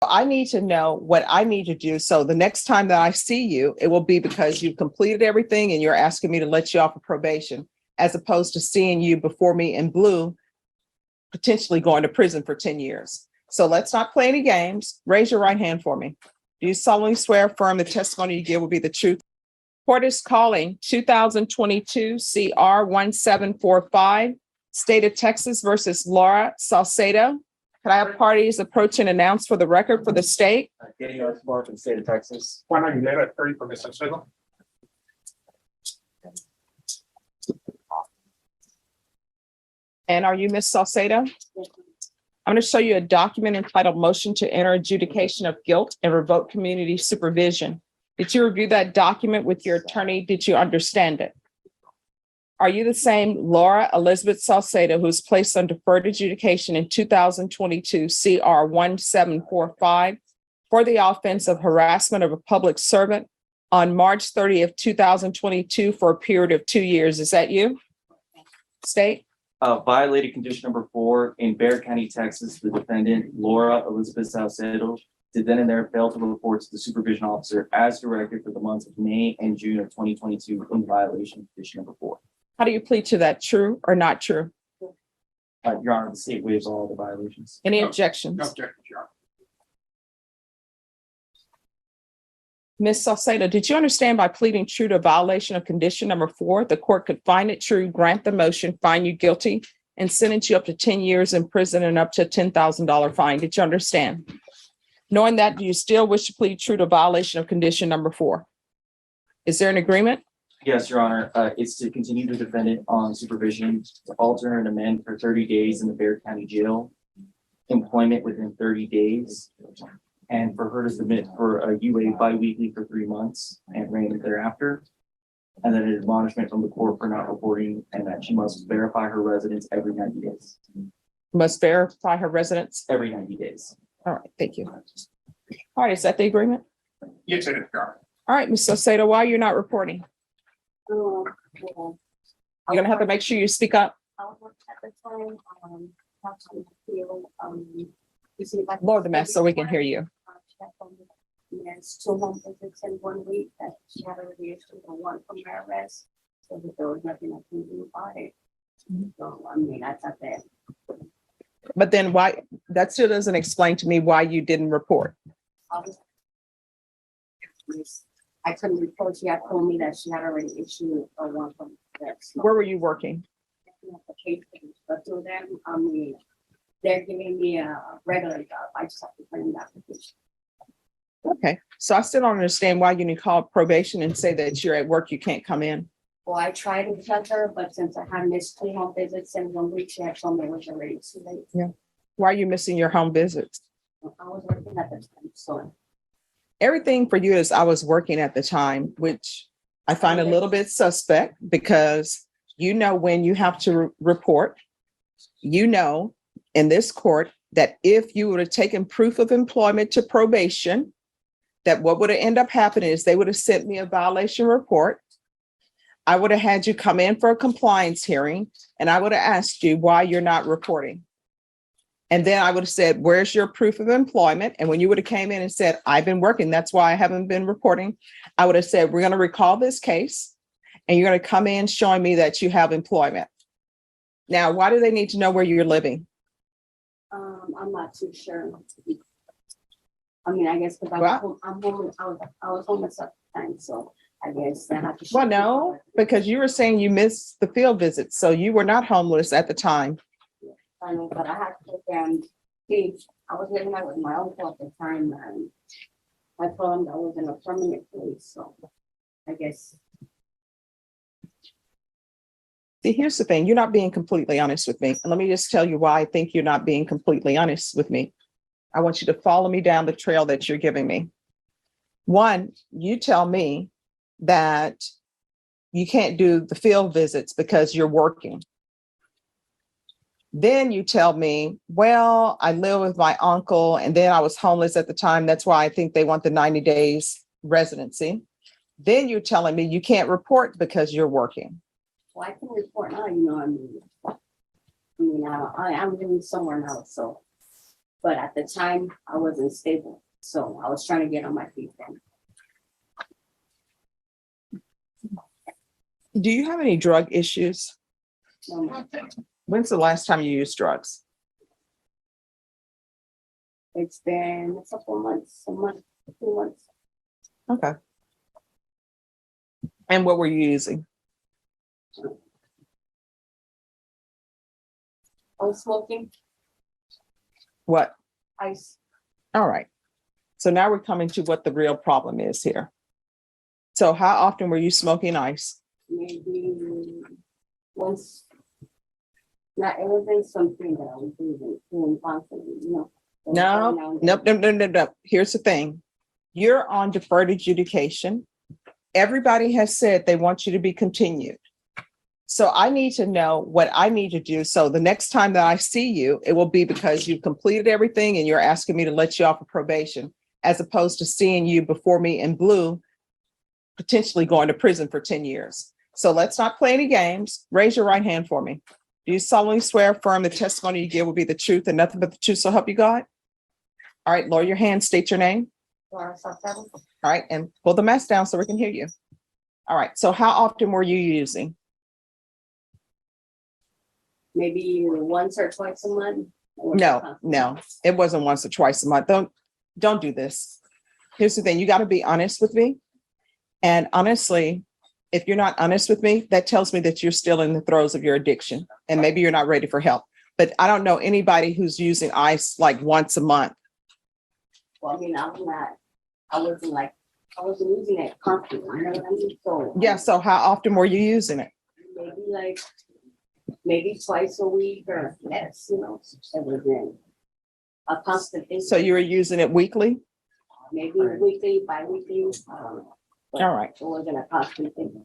I need to know what I need to do. So the next time that I see you, it will be because you've completed everything and you're asking me to let you off of probation, as opposed to seeing you before me in blue, potentially going to prison for 10 years. So let's not play any games. Raise your right hand for me. Do you solemnly swear affirm the testimony you give will be the truth? Court is calling 2022 CR 1745, State of Texas versus Laura Salcedo. Can I have parties approach and announce for the record for the state? Getting our support from the state of Texas. Juan Aguilera, attorney for Ms. Salcedo. And are you Ms. Salcedo? I'm going to show you a document entitled Motion to Enter Adjudication of Guilt and Revoke Community Supervision. Did you review that document with your attorney? Did you understand it? Are you the same Laura Elizabeth Salcedo who was placed on deferred adjudication in 2022 CR 1745 for the offense of harassment of a public servant on March 30th, 2022 for a period of 2 years? Is that you? State? Violated condition number 4 in Bexar County, Texas. The defendant, Laura Elizabeth Salcedo, did then and there fail to report to the supervision officer as directed for the months of May and June of 2022 in violation of condition number 4. How do you plead to that? True or not true? Your Honor, the state waives all the violations. Any No. objections? No objections, Your Honor. Ms. Salcedo, did you understand by pleading true to violation of condition number 4, the court could find it true, grant the motion, find you guilty, and sentence you up to 10 years in prison and up to a $10,000 fine? Did you understand? Knowing that, do you still wish to plead true to violation of condition number 4? Is there an agreement? Yes, Your Honor. It's to continue the defendant on supervision, to alter and amend for 30 days in the Bexar County Jail, employment within 30 days, and for her to submit for a UA biweekly for 3 months and random thereafter, and then an admonishment from the court for not reporting, and that she must verify her residence every 90 days. Must verify her residence. Every 90 days. All right, thank you. All right, is that the agreement? Yes, it is, Your Honor. All right, Ms. Salcedo, why are you not reporting? You're You're gonna have to make sure you speak up. I was at the time, have to feel, to see if I can- Lower the mask so we can hear you. She had told me that There's 2 home visits in 1 week that she had already issued a warrant from her arrest, so that there was nothing I can do about it. So, I mean, I thought that, But then why, that still doesn't explain to me why you didn't report. I couldn't report, she had told me that she had already issued a warrant from her arrest. Where were you working? But through them, I mean, they're giving me a regular job, I just have to put in the application. Okay, so I still don't understand why you need to call probation and say that you're at work, you can't come in. Well, I tried to tell her, but since I had missed 2 home visits in 1 week, she had told me it was already too late. Why are you missing your home visits? I was working at the time, so. Everything for you is I was working at the time, which I find a little bit suspect because you know when you have to report, you know, in this court that if you would have taken proof of employment to probation, that what would have ended up happening is they would have sent me a violation report. I would have had you come in for a compliance hearing and I would have asked you why you're not reporting. And then I would have said, where's your proof of employment? And when you would have came in and said, I've been working, that's why I haven't been reporting. I would have said, we're going to recall this case and you're going to come in showing me that you have employment. Now, why do they need to know where you're living? I'm not too sure. I mean, I guess because I was homeless at the time, so I guess I have to. Well, no, because you were saying you missed the field visits, so you were not homeless at the time. I know, but I had to see, I was living out with my uncle at the time, and I told him I was in a permanent place, so I guess. See, here's the thing, you're not being completely honest with me. And let me just tell you why I think you're not being completely honest with me. I want you to follow me down the trail that you're giving me. One, you tell me that you can't do the field visits because you're working. Then you tell me, well, I live with my uncle and then I was homeless at the time. That's why I think they want the 90 days residency. Then you're telling me you can't report because you're working. Well, I can report now, you know, I'm living somewhere now, so But at the time, I wasn't stable, so I was trying to get on my feet then. Do you have any drug issues? No, When's the last time you used drugs? it's been a couple months, a month, 2 months. Okay. And what were you using? I was smoking What? ice. All right. So now we're coming to what the real problem is here. So how often were you smoking ice? Maybe once. Not, it wasn't something that I was doing constantly, you know. It was No, every now and then. nope. Here's the thing. You're on deferred adjudication. Everybody has said they want you to be continued. So I need to know what I need to do. So the next time that I see you, it will be because you've completed everything and you're asking me to let you off of probation, as opposed to seeing you before me in blue, potentially going to prison for 10 years. So let's not play any games. Raise your right hand for me. Do you solemnly swear affirm the testimony you give will be the truth and nothing but the truth, so help you God? All right, lower your hand, state your name. Laura Salcedo. All right, and pull the mask down so we can hear you. All right, so how often were you using? Maybe once or twice a month. It wasn't constant. No, it wasn't once or twice a month. Don't do this. Here's the thing, you got to be honest with me. And honestly, if you're not honest with me, that tells me that you're still in the throes of your addiction and maybe you're not ready for help. But I don't know anybody who's using ice like once a month. Well, I mean, I wasn't using it constantly, you know what I mean? So. Yeah, so how often were you using it? Maybe twice a week or less, you know, it wasn't a constant thing. So you were using it weekly? Maybe weekly, bi-weekly. But All right. it wasn't a constant thing.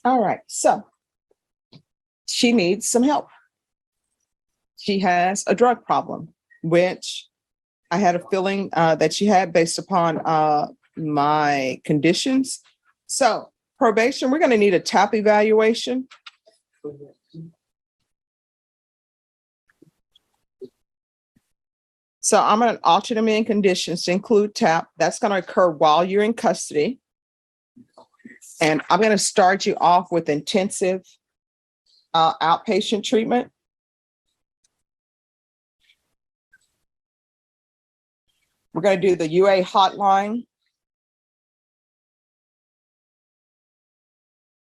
All right, so she needs some help. She has a drug problem, which I had a feeling that she had based upon my conditions. So probation, we're going to need a TAP evaluation. So I'm going to alter them in conditions to include TAP. That's going to occur while you're in custody. And I'm going to start you off with intensive outpatient treatment. We're going to do the UA hotline.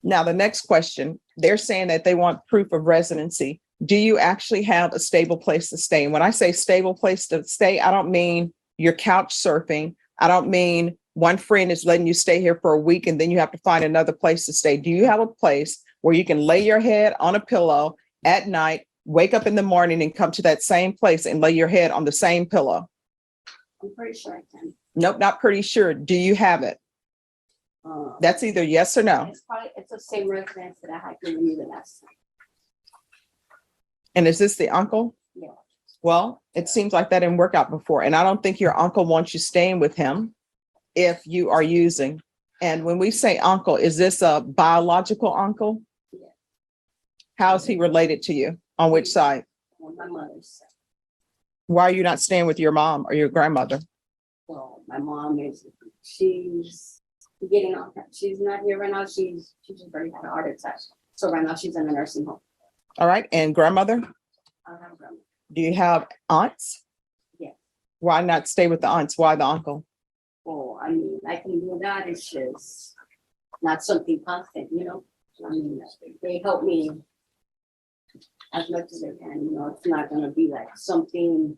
Now, the next question, they're saying that they want proof of residency. Do you actually have a stable place to stay? And when I say stable place to stay, I don't mean you're couch surfing. I don't mean one friend is letting you stay here for a week and then you have to find another place to stay. Do you have a place where you can lay your head on a pillow at night, wake up in the morning and come to that same place and lay your head on the same pillow? I'm pretty sure I can. Nope, not pretty sure. Do you have it? That's either yes or no. It's the same residence that I had given you the last time. And is this the uncle? Yeah. Well, it seems like that didn't work out before. And I don't think your uncle wants you staying with him if you are using. And when we say uncle, is this a biological uncle? Yeah. How is he related to you? On which side? On my mother's side. Why are you not staying with your mom or your grandmother? Well, my mom she's getting on. She's not here right now. She just already had a heart attack. So right now she's in a nursing home. All right. And grandmother? I don't have a grandma. Do you have aunts? Yeah. Why not stay with the aunts? Why the uncle? Well, I mean, I can do that. It's just not something constant, you know? I mean, they help me as much as they can, you know, it's not gonna be like something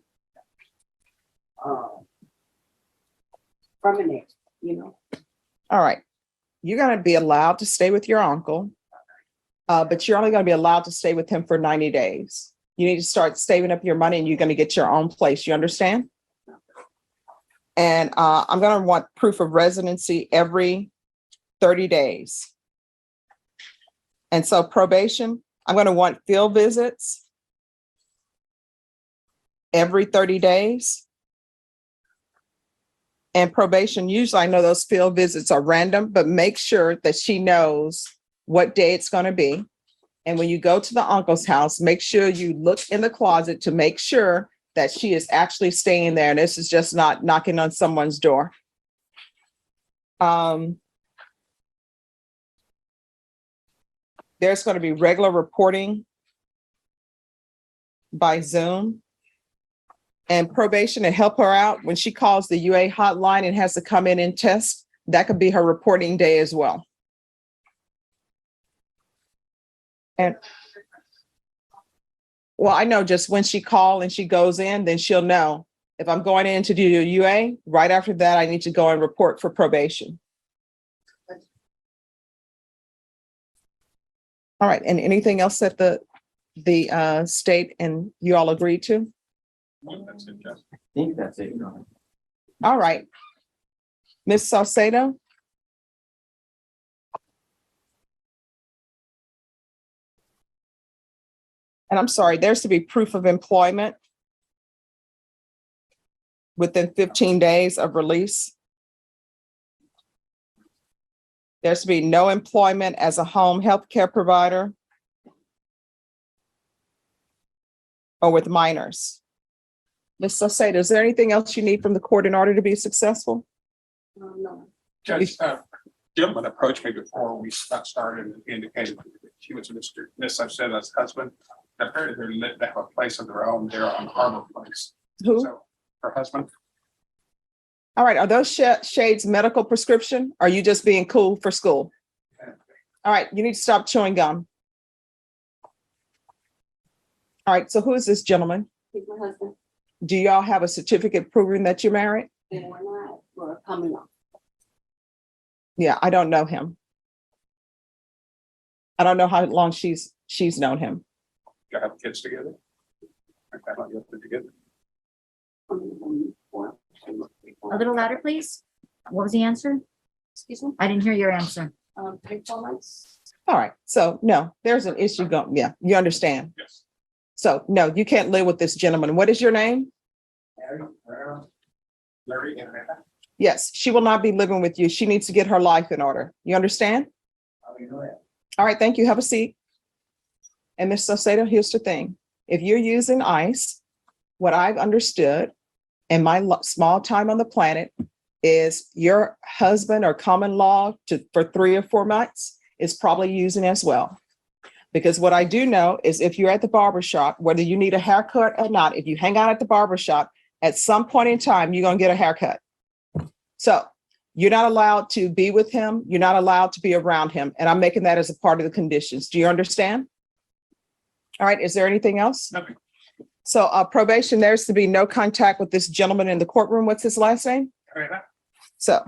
permanent, you know? All right. You're going to be allowed to stay with your uncle, but you're only going to be allowed to stay with him for 90 days. You need to start saving up your money and you're going to get your own place. You understand? And I'm going to want proof of residency every 30 days. And so probation, I'm going to want field visits every 30 days. And probation, usually I know those field visits are random, but make sure that she knows what day it's going to be. And when you go to the uncle's house, make sure you look in the closet to make sure that she is actually staying there. And this is just not knocking on someone's door. There's going to be regular reporting by Zoom. And probation to help her out when she calls the UA hotline and has to come in and test. That could be her reporting day as well. And well, I know just when she calls and she goes in, then she'll know if I'm going in to do UA, right after that, I need to go and report for probation. All right. And anything else that the state and you all agreed to? That's it, Judge. I think that's it, Your Honor. All right. Ms. Salcedo? And I'm sorry, there's to be proof of employment within 15 days of release. There's to be no employment as a home health care provider or with minors. Ms. Salcedo, is there anything else you need from the court in order to be successful? No. Judge, gentleman approached me before we got started and indicated that she was Miss Salcedo's husband. Apparently they have a place of their own there on Harbor Place. Who? So her husband. All right, are those shades medical prescription? Or are you just being cool for school? All right, you need to stop chewing gum. All right, so who is this gentleman? He's my husband. Do y'all have a certificate proving that you're married? And we're not, we're coming up. Yeah, I don't know him. I don't know how long she's known him. You have kids together. Okay, how long you have together? A little louder, please. What was the answer? Excuse me, I didn't hear your answer. 3-4 months. All right, so no, there's an issue going. Yeah, you understand. Yes. So no, you can't live with this gentleman. What is your name? Larry and Amanda. Yes, she will not be living with you. She needs to get her life in order. You understand? All right, thank you. Have a seat. And Ms. Salcedo, here's the thing. If you're using ICE, what I've understood in my small time on the planet is your husband or common law for 3 or 4 months is probably using as well. Because what I do know is if you're at the barbershop, whether you need a haircut or not, if you hang out at the barbershop, at some point in time, you're going to get a haircut. So you're not allowed to be with him. You're not allowed to be around him. And I'm making that as a part of the conditions. Do you understand? All right. Is there anything else? Nothing. So probation, there's to be no contact with this gentleman in the courtroom. What's his last name? Amanda. So.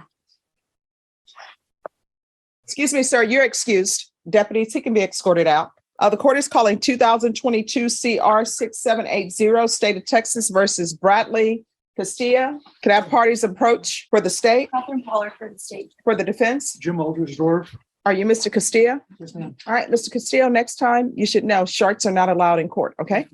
Excuse me, sir, you're excused. Deputies, he can be escorted out. The court is calling 2022 CR 6780, State of Texas versus Bradley Castilla. Can I have parties approach for the state, Catherine Pollard for the state. for the defense? Jim Aldersdorf. Are you Mr. Castilla? Yes, ma'am. All right, Mr. Castillo, next time you should know shorts are not allowed in court, okay?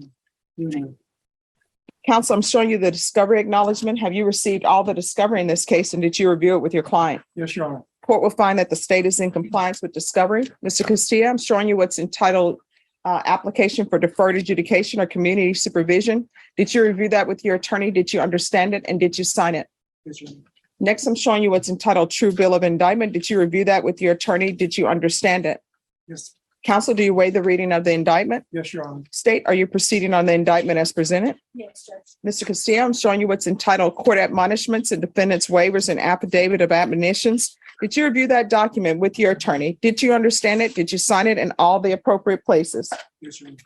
Counsel, I'm showing you the discovery acknowledgement. Have you received all the discovery in this case and did you review it with your client? Yes, Your Honor. Court will find that the state is in compliance with discovery. Mr. Castillo, I'm showing you what's entitled application for deferred adjudication or community supervision. Did you review that with your attorney? Did you understand it? And did you sign it? Yes, Your Honor. Next, I'm showing you what's entitled true bill of indictment. Did you review that with your attorney? Did you understand it? Yes, Counsel, do you waive the reading of the indictment? yes, Your Honor. State, are you proceeding on the indictment as presented? Yes, Judge. Mr. Castillo, I'm showing you what's entitled court admonishments and defendants waivers and affidavit of admonitions. Did you review that document with your attorney? Did you understand it? Did you sign it in all the appropriate places? Yes, Your Honor.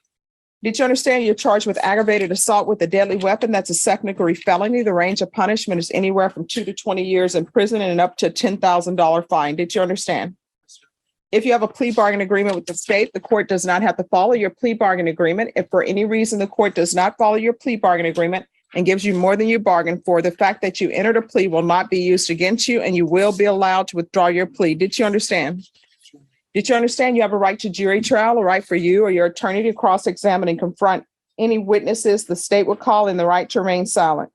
Did you understand you're charged with aggravated assault with a deadly weapon? That's a second-degree felony. The range of punishment is anywhere from 2 to 20 years in prison and up to a $10,000 fine. Did you understand? If you have a plea bargain agreement with the state, the court does not have to follow your plea bargain agreement. If for any reason the court does not follow your plea bargain agreement and gives you more than you bargained for, the fact that you entered a plea will not be used against you and you will be allowed to withdraw your plea. Did you understand? Did you understand you have a right to jury trial, a right for you or your attorney to cross-examine and confront any witnesses the state would call and the right to remain silent?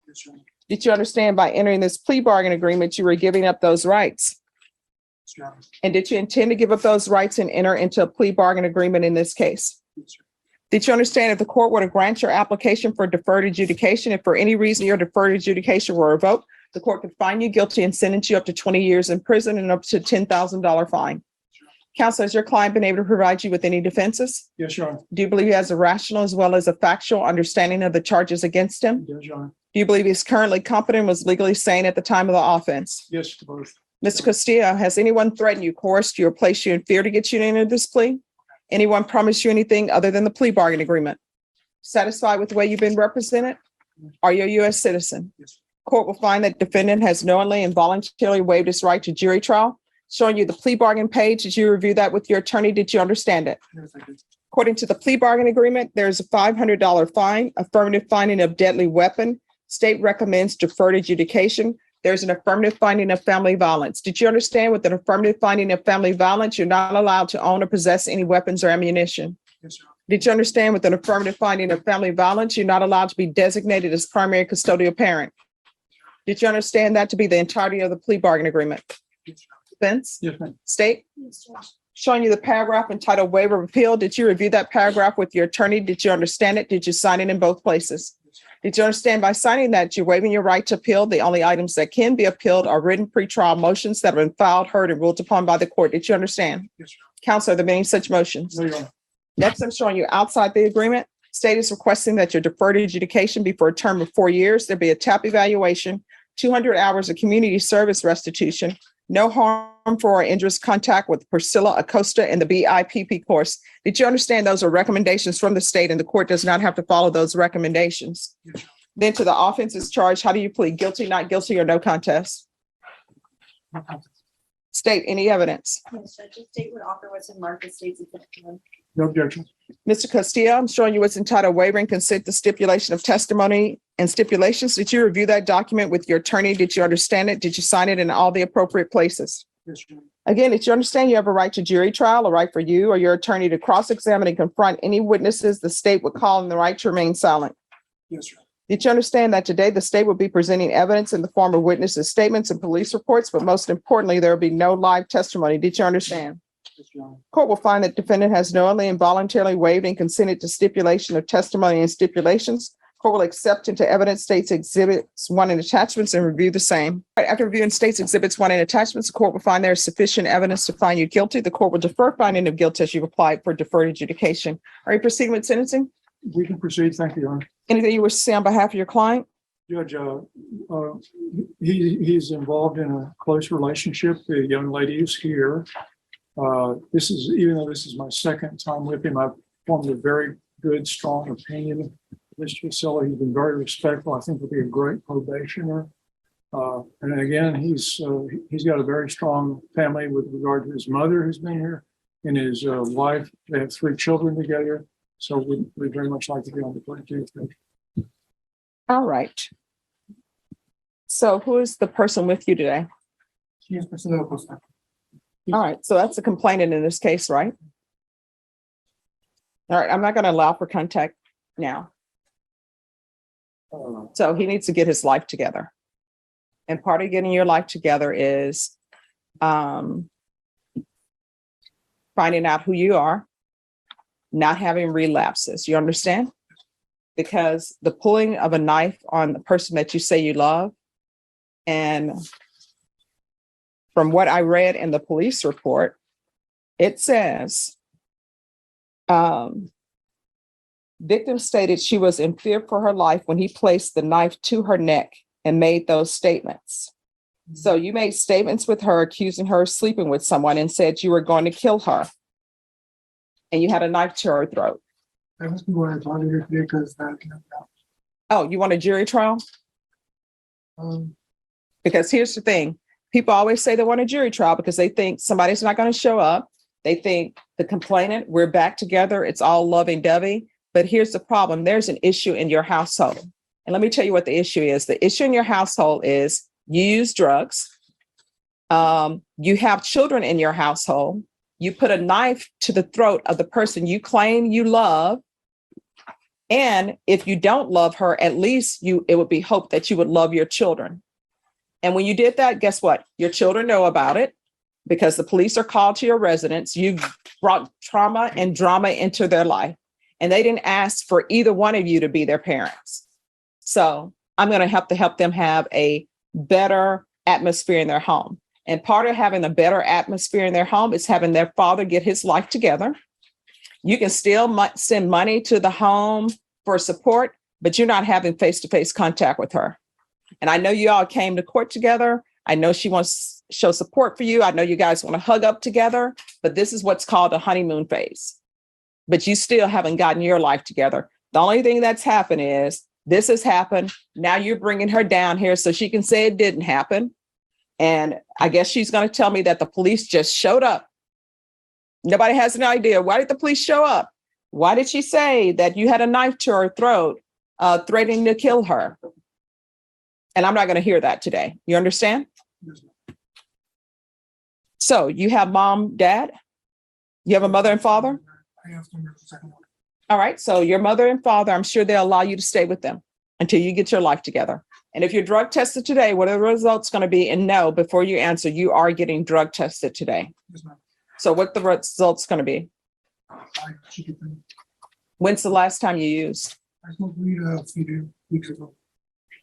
Yes, Your Honor. Did you understand by entering this plea bargain agreement, you were giving up those rights? Yes, Your Honor. And did you intend to give up those rights and enter into a plea bargain agreement in this case? Yes, sir. Did you understand if the court were to grant your application for deferred adjudication, if for any reason your deferred adjudication were revoked, the court could find you guilty and sentence you up to 20 years in prison and up to $10,000 fine? Counsel, has your client been able to provide you with any defenses? Yes, Your Honor. Do you believe he has a rational as well as a factual understanding of the charges against him? Yes, Your Honor. Do you believe he's currently competent and was legally sane at the time of the offense? Yes, to both. Mr. Castillo, has anyone threatened you, coerced you, or placed you in fear to get you to enter this plea? Anyone promised you anything other than the plea bargain agreement? Satisfied with the way you've been represented? Are you a U.S. citizen? Yes. Court will find that defendant has knowingly and voluntarily waived his right to jury trial. Showing you the plea bargain page, did you review that with your attorney? Did you understand it? Yes, I did. According to the plea bargain agreement, there's a $500 fine, affirmative finding of deadly weapon. State recommends deferred adjudication. There's an affirmative finding of family violence. Did you understand with an affirmative finding of family violence, you're not allowed to own or possess any weapons or ammunition? Yes, Your Honor. Did you understand with an affirmative finding of family violence, you're not allowed to be designated as primary custodial parent? Did you understand that to be the entirety of the plea bargain agreement? Yes, Your Honor. Defense, Yes, ma'am. state, showing you the paragraph entitled waiver of appeal. Did you review that paragraph with your attorney? Did you understand it? Did you sign it in both places? Did you understand by signing that you're waiving your right to appeal? The only items that can be appealed are written pretrial motions that have been filed, heard, and ruled upon by the court. Did you understand? Yes, Your Counsel, are there any such motions? Honor. No, Your Honor. Next, I'm showing you outside the agreement. State is requesting that your deferred adjudication be for a term of 4 years. There be a TAP evaluation, 200 hours of community service restitution, no harm for or injurious contact with Priscilla Acosta in the BIPP course. Did you understand those are recommendations from the state and the court does not have to follow those recommendations? Yes, Your Honor. Then to the offenses charged, how do you plead? Guilty, not guilty, or no contest? State any evidence. Yes, Judge, the state would offer what's in Marcus State's exception. No objection. Mr. Castillo, I'm showing you what's entitled waiver and consent to stipulation of testimony and stipulations. Did you review that document with your attorney? Did you understand it? Did you sign it in all the appropriate places? Yes, Your Honor. Again, did you understand you have a right to jury trial, a right for you or your attorney to cross-examine and confront any witnesses the state would call, and the right to remain silent? Yes, Your Honor. Did you understand that today the state will be presenting evidence in the form of witnesses' statements and police reports, but most importantly, there will be no live testimony? Did you understand? Yes, Your Honor. Court will find that defendant has knowingly and voluntarily waived and consented to stipulation of testimony and stipulations. Court will accept into evidence states exhibits 1 and attachments and review the same. After reviewing states exhibits 1 and attachments, the court will find there is sufficient evidence to find you guilty. The court will defer finding of guilt as you've applied for deferred adjudication. Are you proceeding with sentencing? We can proceed. Thank you, Your Honor. Anything you wish to say on behalf of your client? Judge, he's involved in a close relationship. The young lady is here. Even though this is my second time with him, I've formed a very good, strong opinion of Mr. Priscilla. He's been very respectful. I think he'll be a great probationer. And again, he's got a very strong family with regard to his mother who's been here and his wife. They have 3 children together. So we'd very much like to be on the play too. All right. So who is the person with you today? Yes, Priscilla Acosta. All right, so that's the complainant in this case, right? All right, I'm not going to allow for contact now. So he needs to get his life together. And part of getting your life together is finding out who you are, not having relapses. You understand? Because the pulling of a knife on the person that you say you love, and from what I read in the police report, it says, victim stated she was in fear for her life when he placed the knife to her neck and made those statements. So you made statements with her, accusing her of sleeping with someone, and said you were going to kill her. And you had a knife to her throat. I was going to talk to you today because Oh, you want a jury trial? Because here's the thing. People always say they want a jury trial because they think somebody's not going to show up. They think the complainant, we're back together. It's all lovey-dovey. But here's the problem. There's an issue in your household. And let me tell you what the issue is. The issue in your household is you use drugs. You have children in your household. You put a knife to the throat of the person you claim you love. And if you don't love her, at least it would be hoped that you would love your children. And when you did that, guess what? Your children know about it because the police are called to your residence. You've brought trauma and drama into their life. and they didn't ask for either one of you to be their parents. So I'm going to help them have a better atmosphere in their home. And part of having a better atmosphere in their home is having their father get his life together. You can still send money to the home for support, but you're not having face-to-face contact with her. And I know you all came to court together. I know she wants to show support for you. I know you guys want to hug up together, but this is what's called a honeymoon phase. But you still haven't gotten your life together. The only thing that's happened is this has happened. Now you're bringing her down here so she can say it didn't happen. And I guess she's going to tell me that the police just showed up. Nobody has an idea. Why did the police show up? Why did she say that you had a knife to her throat, threatening to kill her? And I'm not going to hear that today. You understand? So you have mom, dad? You have a mother and father? I have to remember the second one. All right. So your mother and father, I'm sure they'll allow you to stay with them until you get your life together. And if you're drug tested today, what are the results going to be? And no, before you answer, you are getting drug tested today. Yes, ma'am. So what the results going to be? I should get them. When's the last time you used? I smoked weed a few weeks ago.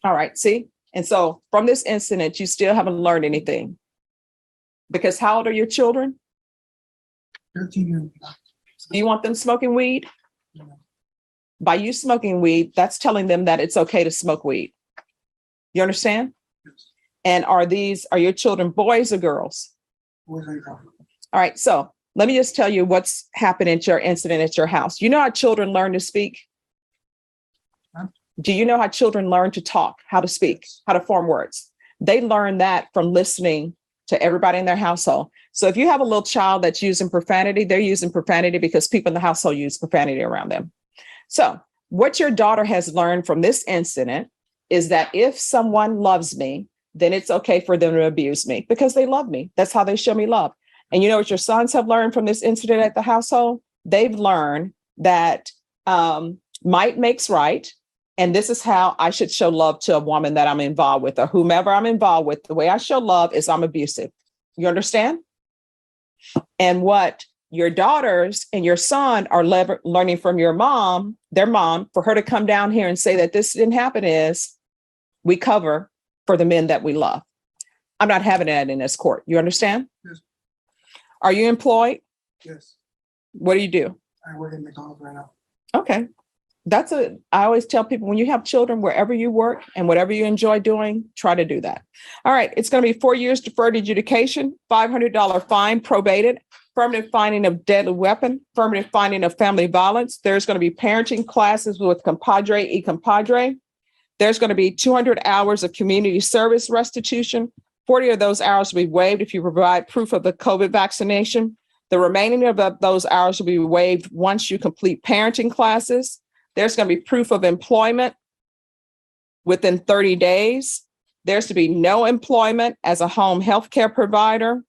All right. See? And so from this incident, you still haven't learned anything. Because how old are your children? 13 and Do you want them smoking weed? Yeah. By you smoking weed, that's telling them that it's okay to smoke weed. You understand? yes. And are your children boys or girls? Boys and girls. All right. So let me just tell you what's happened at your incident at your house. You know how children learn to speak? Huh? Do you know how children learn to talk, how to speak, how to form words? They learn that from listening to everybody in their household. So if you have a little child that's using profanity, they're using profanity because people in the household use profanity around them. So what your daughter has learned from this incident is that if someone loves me, then it's okay for them to abuse me because they love me. That's how they show me love. And you know what your sons have learned from this incident at the household? They've learned that might makes right. And this is how I should show love to a woman that I'm involved with or whomever I'm involved with. The way I show love is I'm abusive. You understand? And what your daughters and your son are learning from your mom, their mom, for her to come down here and say that this didn't happen is we cover for the men that we love. I'm not having that in this court. You understand? Yes. Are you employed? Yes. What do you do? I work in McDonald's right now. Okay. I always tell people when you have children, wherever you work and whatever you enjoy doing, try to do that. All right. It's going to be 4 years deferred adjudication, $500 fine, probated, affirmative finding of deadly weapon, affirmative finding of family violence. There's going to be parenting classes with compadre y compadre. There's going to be 200 hours of community service restitution. 40 of those hours will be waived if you provide proof of the COVID vaccination. The remaining of those hours will be waived once you complete parenting classes. There's going to be proof of employment within 30 days. There's to be no employment as a home health care provider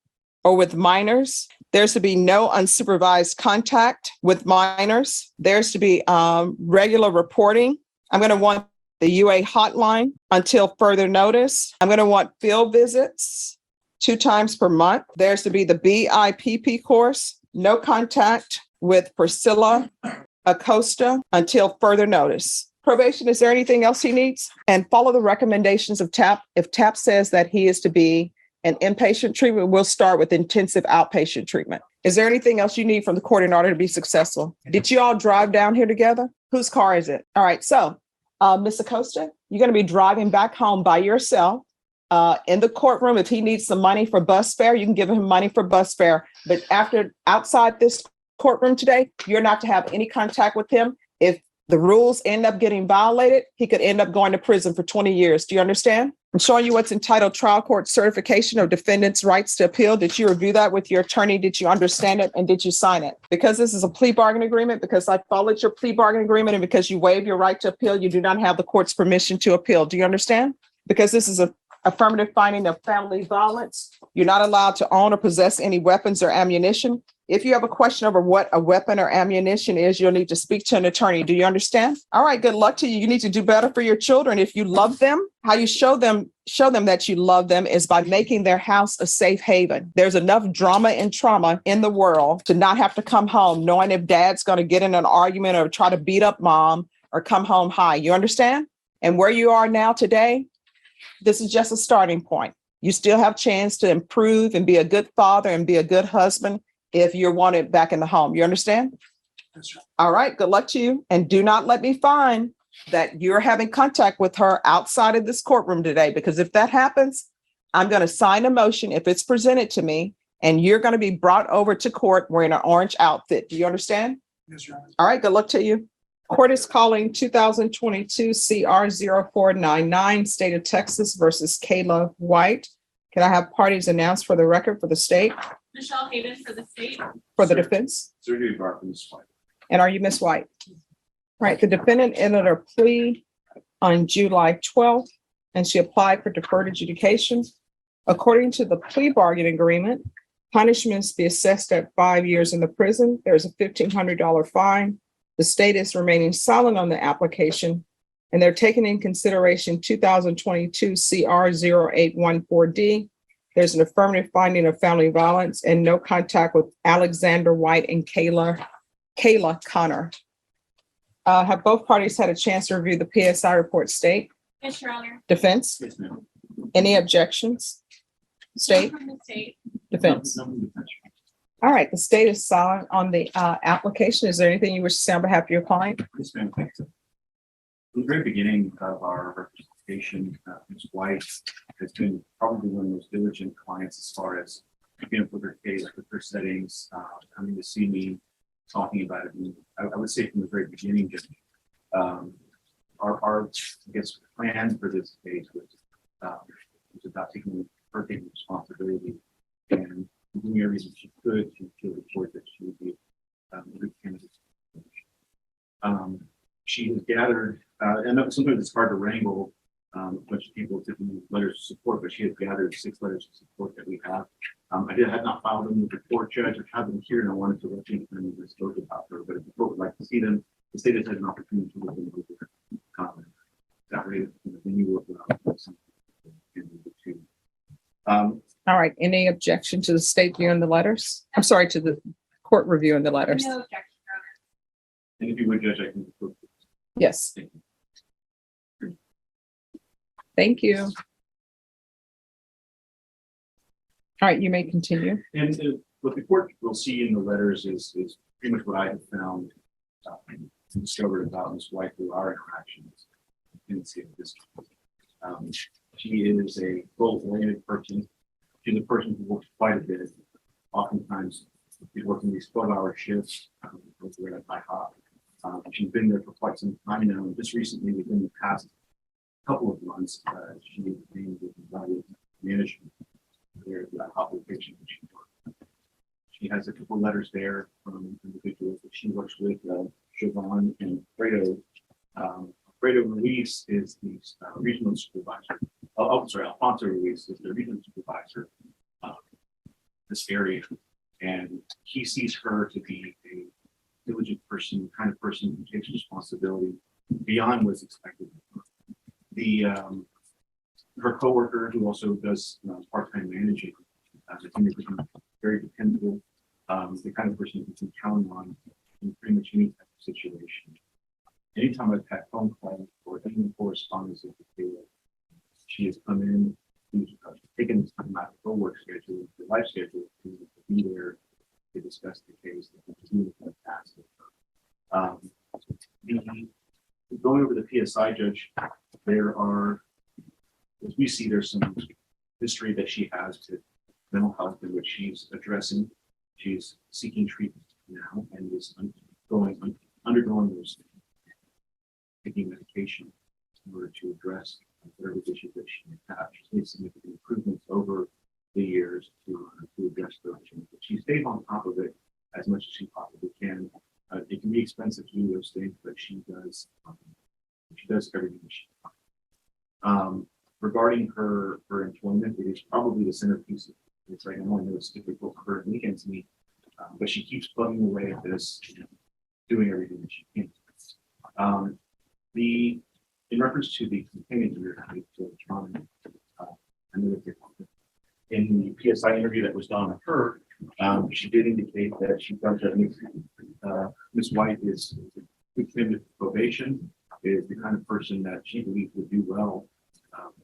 or with minors. There's to be no unsupervised contact with minors. There's to be regular reporting. I'm going to want the UA hotline until further notice. I'm going to want field visits 2 times per month. There's to be the BIPP course, no contact with Priscilla Acosta until further notice. Probation, is there anything else he needs? And follow the recommendations of TAP. If TAP says that he is to be an inpatient treatment, we'll start with intensive outpatient treatment. Is there anything else you need from the court in order to be successful? Did you all drive down here together? Whose car is it? All right. So, Ms. Acosta, you're going to be driving back home by yourself. In the courtroom, if he needs some money for bus fare, you can give him money for bus fare. But outside this courtroom today, you're not to have any contact with him. If the rules end up getting violated, he could end up going to prison for 20 years. Do you understand? I'm showing you what's entitled Trial Court Certification of Defendant's Rights to Appeal. Did you review that with your attorney? Did you understand it? And did you sign it? Because this is a plea bargain agreement, because I followed your plea bargain agreement, and because you waive your right to appeal, you do not have the court's permission to appeal. Do you understand? Because this is a affirmative finding of family violence. You're not allowed to own or possess any weapons or ammunition. If you have a question over what a weapon or ammunition is, you'll need to speak to an attorney. Do you understand? All right, good luck to you. You need to do better for your children. If you love them, how you show them that you love them is by making their house a safe haven. There's enough drama and trauma in the world to not have to come home knowing if dad's going to get in an argument or try to beat up mom or come home high. You understand? And where you are now today, this is just a starting point. You still have a chance to improve and be a good father and be a good husband if you're wanted back in the home. You understand? That's right. All right, good luck to you. And do not let me find that you're having contact with her outside of this courtroom today, because if that happens, I'm going to sign a motion if it's presented to me, and you're going to be brought over to court wearing an orange outfit. Do you understand? Yes, Your Honor. All right, good luck to you. Court is calling 2022 CR 0499, State of Texas versus Kayla White. Can I have parties announced for the record for the state, Michelle Hayden for the state. for the defense? Surgery bar from this point. And are you Miss White? Right, the defendant entered a plea on July 12th, and she applied for deferred adjudication. According to the plea bargaining agreement, punishments be assessed at 5 years in the prison. There's a $1,500 fine. The state is remaining silent on the application, and they're taking in consideration 2022 CR 0814D. There's an affirmative finding of family violence and no contact with Alexander White and Kayla Connor. Have both parties had a chance to review the PSI report? State, Yes, Your Honor. defense, Yes, ma'am. any objections? State, From the state. defense. No, no, no. All right, the state is silent on the application. Is there anything you wish to say on behalf of your client? Yes, ma'am. Thanks. From the very beginning of our representation, Ms. White has been probably one of the most diligent clients as far as keeping up with her case, with her settings, coming to see me, talking about it. And I would say from the very beginning, just our I guess plan for this case was about taking responsibility and doing everything she could to report that she would be a good candidate. She has gathered, and sometimes it's hard to wrangle a bunch of people to do letters of support, but she has gathered 6 letters of support that we have. I had not filed them with the court judge. I have them here, and I wanted to let you know and spoke about her. But if the court would like to see them, the state has had an opportunity to look into it. That way, when you work with something, too. All right, any objection to the state viewing the letters? I'm sorry, to the court reviewing the letters? No objection, Your Honor. And if you would, Judge, I can. Yes. Thank you. All right, you may continue. And what the court will see in the letters is pretty much what I have found and discovered about Ms. White through our interactions in the state of this case. She is a goal-oriented person. She's a person who works quite a bit. Oftentimes, she's working these 12-hour shifts. At IHOP. She's been there for quite some time now, and just recently, within the past couple of months, she was named with value management there at the IHOP location that she worked. She has a couple letters there from individuals that she works with, Siobhan and Fredo. Fredo Ruiz is the regional supervisor. Alfonso Ruiz is the regional supervisor this area, and he sees her to be a diligent person, kind of person who takes responsibility beyond what's expected of her. Her coworker, who also does part-time managing, very dependable, the kind of person you can count on in pretty much any type of situation. Anytime I've had phone calls or any correspondence with the data, she has come in, she's taken time out of her work schedule, her life schedule, to be there to discuss the case and continue to pass it. Going over the PSI, Judge, there are, as we see, there's some history that she has to mental health in which she's addressing. She's seeking treatment now and is undergoing those, taking medication in order to address whatever issues that she may have. She's made significant improvements over the years to address those changes. She stays on top of it as much as she possibly can. It can be expensive to do those things, but she does everything she can. Regarding her employment, it is probably the centerpiece of this right now. I know it's difficult for her and against me But she keeps plugging away at this, doing everything that she can. In reference to the companion we were having to John, in the PSI interview that was done with her, she did indicate that she felt that Ms. White is a good candidate for probation, is the kind of person that she believed would do well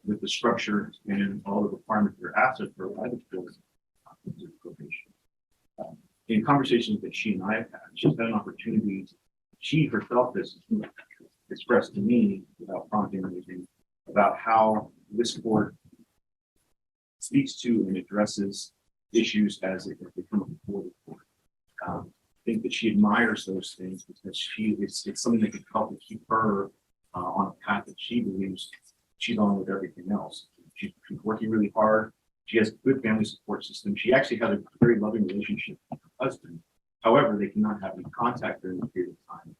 with the structure and all the requirements that are asked of her by the board probation. In conversations that she and I have had, she's had an opportunity. She herself has expressed to me, without prompting anything, about how this court speaks to and addresses issues as they come before the court. I think that she admires those things because it's something that could help to keep her on a path that she believes she's on with everything else. She's working really hard. She has a good family support system. She actually has a very loving relationship with her husband. However, they cannot have any contact during the period of time.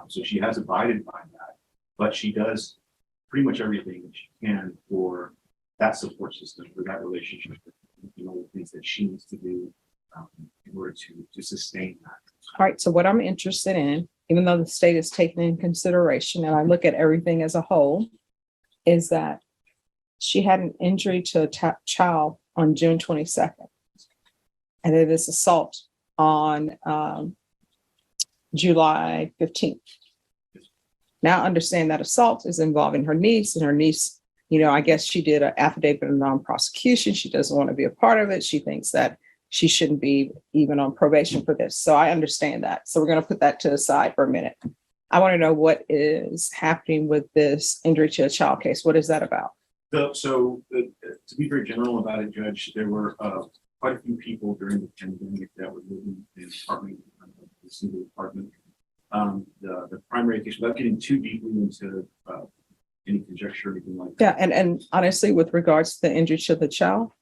So she has abided by that, but she does pretty much everything that she can for that support system, for that relationship, the things that she needs to do in order to sustain that. All right, so what I'm interested in, even though the state is taken in consideration and I look at everything as a whole, is that she had an injury to a child on June 22nd. And it is assault on July 15th. Now understand that assault is involving her niece, and her niece, I guess she did an affidavit of non-prosecution. She doesn't want to be a part of it. She thinks that she shouldn't be even on probation for this. So I understand that. So we're going to put that to the side for a minute. I want to know what is happening with this injury to a child case. What is that about? To be very general about it, Judge, there were quite a few people during the pandemic that were living in an apartment, a single apartment. The primary case, without getting too deeply into any conjecture or anything like that. Yeah, and honestly, with regards to the injury to the child,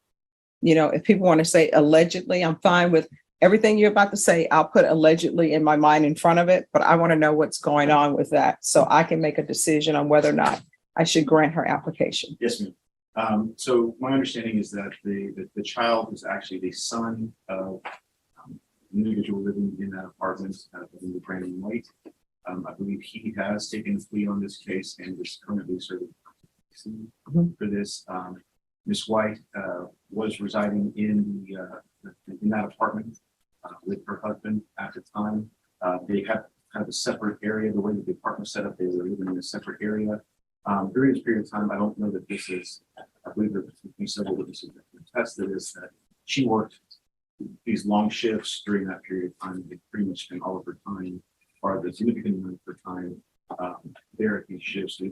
if people want to say allegedly, I'm fine with everything you're about to say. I'll put allegedly in my mind in front of it, but I want to know what's going on with that so I can make a decision on whether or not I should grant her application. Yes, ma'am. So my understanding is that the child is actually the son of an individual living in that apartment, named Brandon White. I believe he has taken a plea on this case and is currently serving for this. Ms. White was residing in that apartment with her husband at the time. They had kind of a separate area. The way that the apartment was set up, they were living in a separate area. During this period of time, I don't know that this is, I believe there could be several witnesses that can attest to this, that she worked these long shifts during that period of time. They pretty much spent all of her time, or the significant amount of her time there at these shifts. They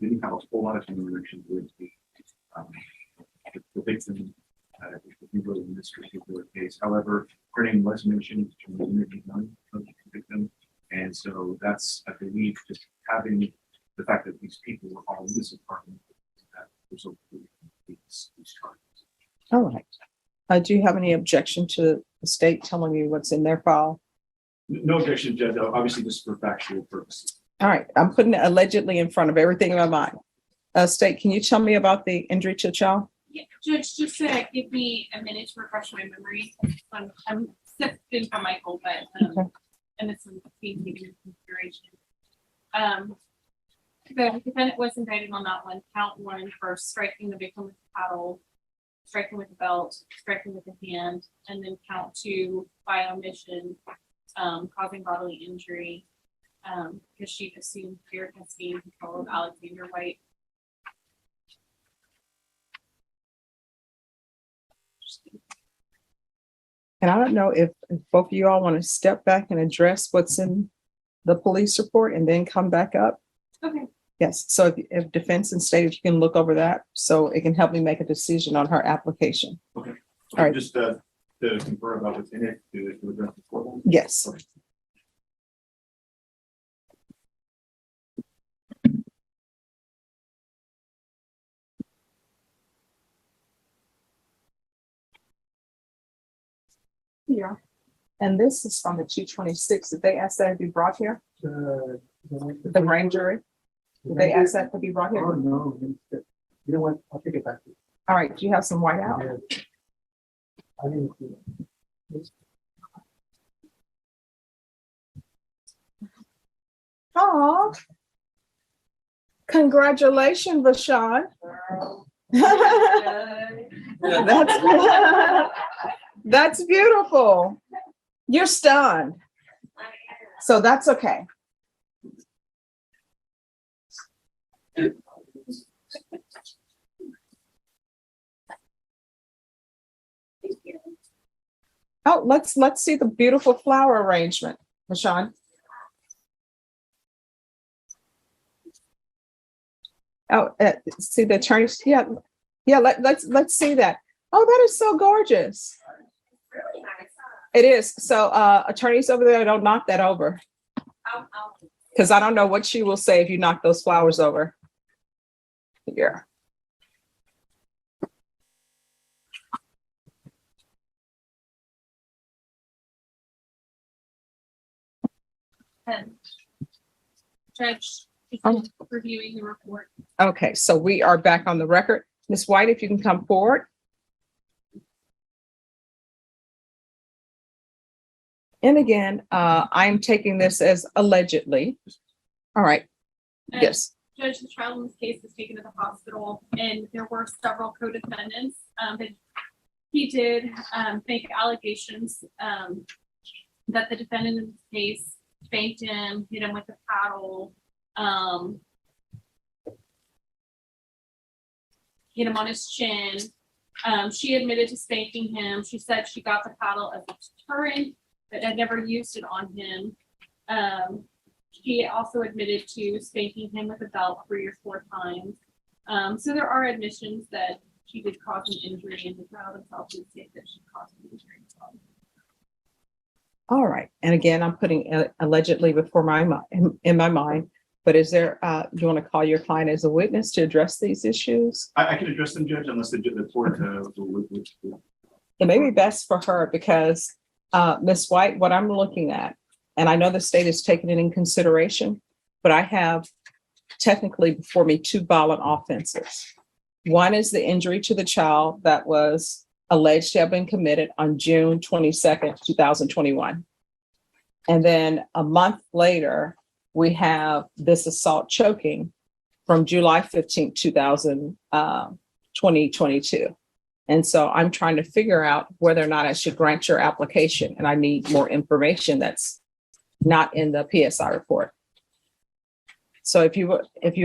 didn't have a whole lot of interaction with the victim, if you will, in this particular case. However, her name was mentioned in the interview done of the victim. And so that's, I believe, just having the fact that these people were all in this apartment that resulted in these charges. All right. Do you have any objection to the state telling you what's in their file? No objection, Judge. Obviously, this is for factual purposes. All right. I'm putting it allegedly in front of everything in my mind. State, can you tell me about the injury to a child? Yeah, Judge, just give me a minute to refresh my memory. I'm sifting for Michael, but Okay. and it's being taken into consideration. The defendant was indicted on that one, count one, for striking the victim with a paddle, striking with a belt, striking with a hand, and then count two by omission, causing bodily injury, because she assumed fear, custody, and control of Alexander White. And I don't know if both of you all want to step back and address what's in the police report and then come back up. Okay. Yes. So if defense and state, if you can look over that, so it can help me make a decision on her application. Okay. All right. Just to confer about what's in it, to address the court. Yes. Okay. Yeah. And this is from the 226. Did they ask that to be brought here? The grand jury? Did they ask that to be brought here? Oh, no. You know what? I'll take it back. All right. Do you have some white out? I didn't see it. Oh, congratulations, Vashawn. That's, that's beautiful. You're stunned. So that's okay. Oh, let's see the beautiful flower arrangement, Vashawn. Oh, see the attorneys. Yeah, yeah. Let's see that. Oh, that is so gorgeous. It is. So, attorneys over there, don't knock that over, because I don't know what she will say if you knock those flowers over. Yeah. And Judge, reviewing the report. Okay, so we are back on the record. Ms. White, if you can come forward. And again, I'm taking this as allegedly. All right. And Yes. Judge, the child in this case was taken to the hospital, and there were several co-defendants. That he did make allegations that the defendant in this case spanked him, hit him with a paddle, hit him on his chin. She admitted to spanking him. She said she got the paddle as a deterrent, but had never used it on him. She also admitted to spanking him with a belt 3 or 4 times. So there are admissions that she did cause an injury, and the child himself did say that she caused an injury as well. All right. And again, I'm putting allegedly before my mind, in my mind. But is there, you want to call your client as a witness to address these issues? I can address them, Judge, unless the court. It may be best for her because, Ms. White, what I'm looking at, and I know the state is taking it in consideration, but I have technically before me 2 violent offenses. One is the injury to the child that was alleged to have been committed on June 22nd, 2021. And then a month later, we have this assault choking from July 15th, 2022. And so I'm trying to figure out whether or not I should grant your application, and I need more information that's not in the PSI report. So if you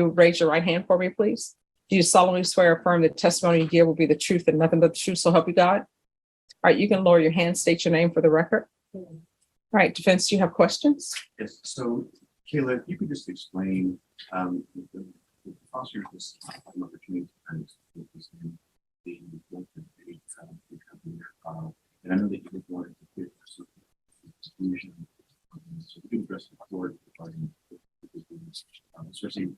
raise your right hand for me, please. Do you solemnly swear or affirm the testimony you give will be the truth and nothing but the truth, so help you God? All right, you can lower your hand, state your name for the record. All right, defense, do you have questions? Yes, so Kayla, if you could just explain, the prosecutor just had an opportunity to kind of focus on the and I know that you would want to get some confusion. So we can address the court regarding especially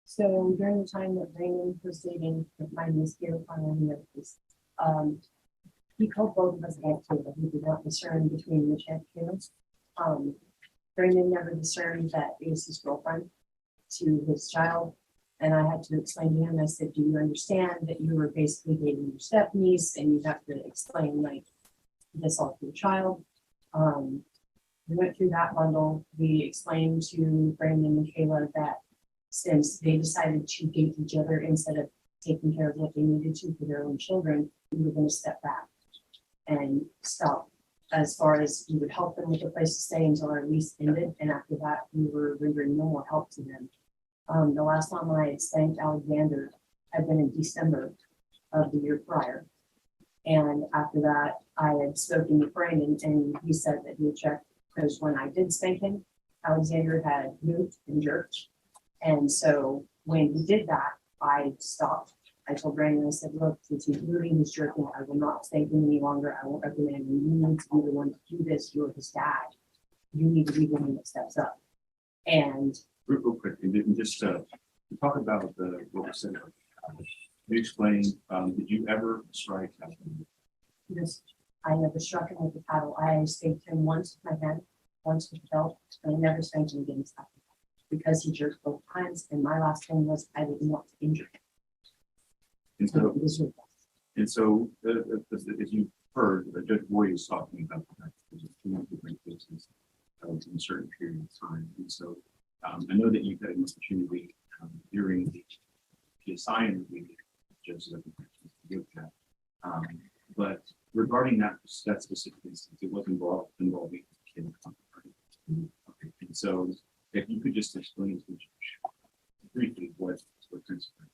so during the time that Raymond was dating my niece here, he called both of us Aunt Kayla. He did not discern between which Aunt Kayla. Raymond never discerned that it was his girlfriend to his child. And I had to explain to him, I said, do you understand that you were basically dating your step niece and you have to explain like this all to the child? We went through that bundle. We explained to Brandon and Kayla that since they decided to date each other instead of taking care of what they needed to for their own children, we were going to step back and stop as far as we would help them with a place to stay until our lease ended. And after that, we were rendering no more help to them. The last time I had spanked Alexander had been in December of the year prior. And after that, I had spoken to Brandon and he said that he would check because when I did spank him, Alexander had moved and jerked. And so when he did that, I stopped. I told Brandon, I said, look, since he's moving, he's jerking, I will not spank him any longer. I won't recommend him. You need to be the one to do this. You're his dad. You need to be the one that steps up. And real quick, and then just talk about the what was said. You explain, did you ever strike him? Yes, I never struck him with the paddle. I spanked him once with my hand, once with the belt, and I never spanked him again because he jerked both times. And my last thing was I didn't want to injure him. And so, And so, as you heard, Judge Boyd is talking about that. There's a few different cases in a certain period of time. And so, I know that you've had an opportunity during the PSI interview, judges have been to look at. But regarding that specific instance, it was involving a kid. Okay, and so if you could just explain to the judge briefly what transpired.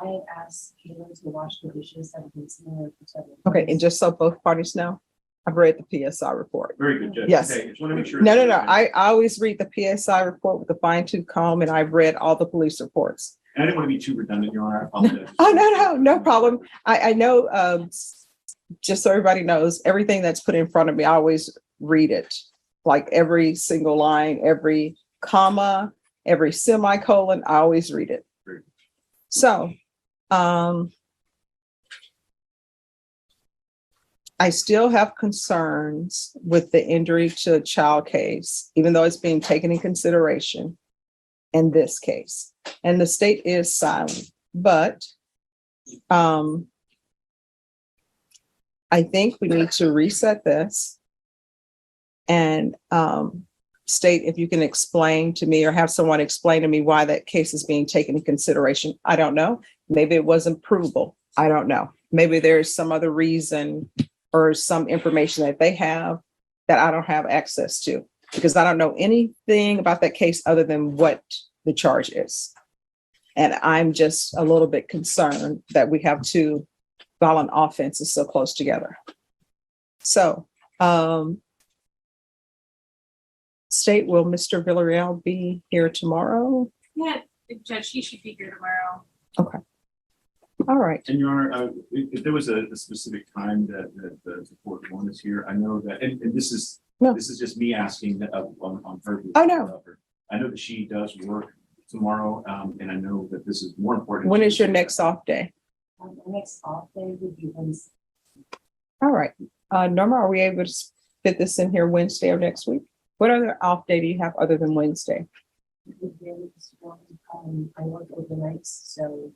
I had asked Caitlin to wash the dishes that have been similar for several. Okay, and times. just so both parties know, I've read the PSI report. Very good, Judge. Yes. Okay, just want to make sure. No. I always read the PSI report with a fine tooth comb, and I've read all the police reports. And I didn't want to be too redundant, Your Honor. I apologize. Oh, no problem. I know, just so everybody knows, everything that's put in front of me, I always read it. Like every single line, every comma, every semicolon, I always read it. Great. So, I still have concerns with the injury to a child case, even though it's being taken in consideration in this case. And the state is silent, but I think we need to reset this and state, if you can explain to me or have someone explain to me why that case is being taken in consideration. I don't know. Maybe it wasn't provable. I don't know. Maybe there's some other reason or some information that they have that I don't have access to, because I don't know anything about that case other than what the charge is. And I'm just a little bit concerned that we have two violent offenses so close together. So, State, will Mr. Villarreal be here tomorrow? Yeah, Judge, he should be here tomorrow. All right. And Your Honor, if there was a specific time that the court wanted here, I know that, and this is, No. this is just me asking that on her. Oh, no. I know that she does work tomorrow, and I know that this is more important. When is your next off day? The next off day would be Wednesday. All right. Norma, are we able to fit this in here Wednesday or next week? What other off day do you have other than Wednesday? I work overnights, so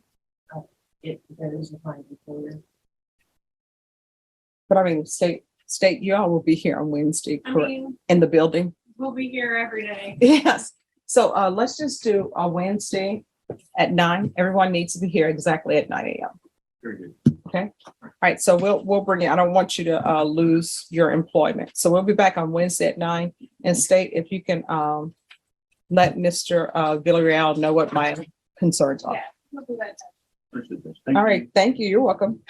it varies with my employer. But I mean, state, you all will be here on Wednesday, I correct? mean, In the building? we'll be here every day. Yes. So let's just do a Wednesday at 9. Everyone needs to be here exactly at 9 a.m. Very good. Okay. All right. So we'll bring you. I don't want you to lose your employment. So we'll be back on Wednesday at 9. And State, if you can let Mr. Villarreal know what my concerns are. Yeah, we'll do that. Understood, Judge. Thank All you. right. Thank you. You're welcome.